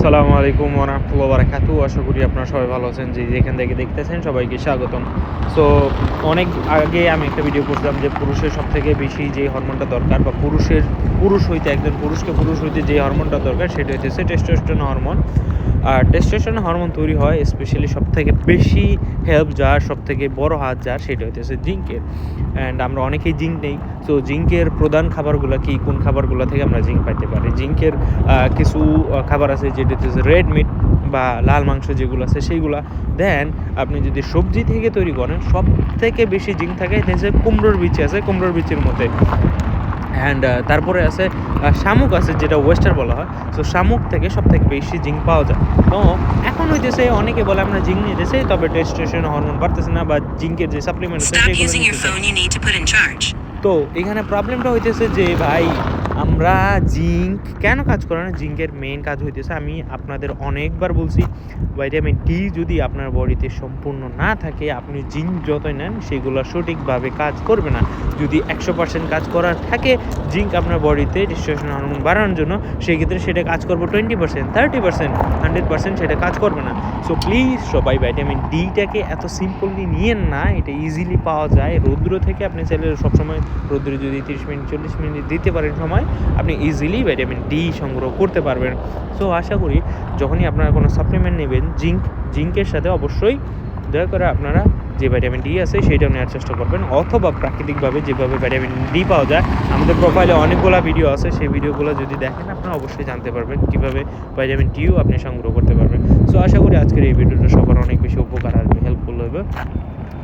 আসসালামু আলাইকুম ওয়া রাহমাতুল্লাহি ওয়া বারাকাতুহু। আশা করি আপনারা সবাই ভালো আছেন। যেখান থেকে দেখতেছেন সবাইকে স্বাগতম। সো অনেক আগে আমি একটা ভিডিও করছিলাম যে পুরুষের সবথেকে বেশি যে হরমোনটা দরকার বা পুরুষ হইতে একজন পুরুষকে পুরুষ হইতে যে হরমোনটা দরকার সেটা হইতেছে টেস্টোস্টেরন হরমোন। আর টেস্টোস্টেরন হরমোন তৈরি হয় স্পেশালি সবথেকে বেশি হেল্প যার, সবথেকে বড় হাত যার, সেটা হইতেছে জিঙ্কের। অ্যান্ড আমরা অনেকেই জিঙ্ক নেই। সো জিঙ্কের প্রধান খাবারগুলো কি, কোন খাবারগুলো থেকে আমরা জিঙ্ক পাইতে পারি? জিঙ্কের কিছু খাবার আছে যেটা হচ্ছে রেড মিট বা লাল মাংস যেগুলো আছে সেইগুলা। দেন আপনি যদি সবজি থেকে তৈরি করেন, সব থেকে বেশি জিঙ্ক থাকে যে কুমড়োর বিচি আছে, কুমড়োর বিচির মধ্যে। অ্যান্ড তারপরে আছে শামুক আছে, যেটা ওয়েস্টার বলা হয়। সো শামুক থেকে সব থেকে বেশি জিঙ্ক পাওয়া যায়। তো এখন হইতেছে অনেকে বলে আমরা জিঙ্ক নিতেছি, তবে টেস্টোস্টেরন হরমোন বাড়তেছে না, বা জিঙ্কের যে সাপ্লিমেন্ট আছে সেগুলো নিতেছে। তো এখানে প্রবলেমটা হইতেছে যে ভাই, আমরা জিঙ্ক কেন কাজ করে না? জিঙ্কের মেইন কাজ হইতেছে, আমি আপনাদের অনেকবার বলছি, ভাইটামিন ডি যদি আপনার বডিতে সম্পূর্ণ না থাকে, আপনি জিঙ্ক যতই নেন সেগুলো সঠিকভাবে কাজ করবে না। যদি 100% কাজ করার থাকে জিঙ্ক আপনার বডিতে টেস্টোস্টেরন হরমোন বাড়ানোর জন্য, সেই ক্ষেত্রে সেটা কাজ করবে 20%, 30%, 100% সেটা কাজ করবে না। সো প্লিজ সবাই ভাইটামিন ডিটাকে এত সিম্পলি নিয়েন না। এটা ইজিলি পাওয়া যায় রৌদ্র থেকে। আপনি চাইলে সবসময় রৌদ্রে যদি 30 মিনিট 40 মিনিট দিতে পারেন সময়, আপনি ইজিলি ভিটামিন ডি সংগ্রহ করতে পারবেন। সো আশা করি যখনই আপনারা কোনো সাপ্লিমেন্ট নেবেন, জিঙ্কের সাথে অবশ্যই দয়া করে আপনারা যে ভিটামিন ডি আছে সেইটাও নেওয়ার চেষ্টা করবেন, অথবা প্রাকৃতিকভাবে যেভাবে ভিটামিন ডি পাওয়া যায়। আমাদের প্রোফাইলে অনেকগুলো ভিডিও আছে, সেই ভিডিওগুলো যদি দেখেন আপনারা অবশ্যই জানতে পারবেন কীভাবে ভিটামিন ডিও আপনি সংগ্রহ করতে পারবেন। সো আশা করি আজকের এই ভিডিওটা সবার অনেক বেশি উপকার আসবে, হেল্পফুল হবে।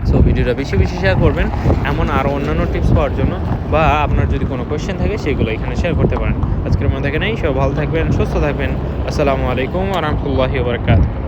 সো ভিডিওটা বেশি বেশি শেয়ার করবেন এমন আরও অন্যান্য টিপস পাওয়ার জন্য, বা আপনার যদি কোনো কোয়েশ্চেন থাকে সেগুলো এখানে শেয়ার করতে পারেন। আজকের মধ্যে এখানেই, সব ভালো থাকবেন, সুস্থ থাকবেন। আসসালামু আলাইকুম ওয়া রাহমাতুল্লাহি ওয়া বারাকাতুহু।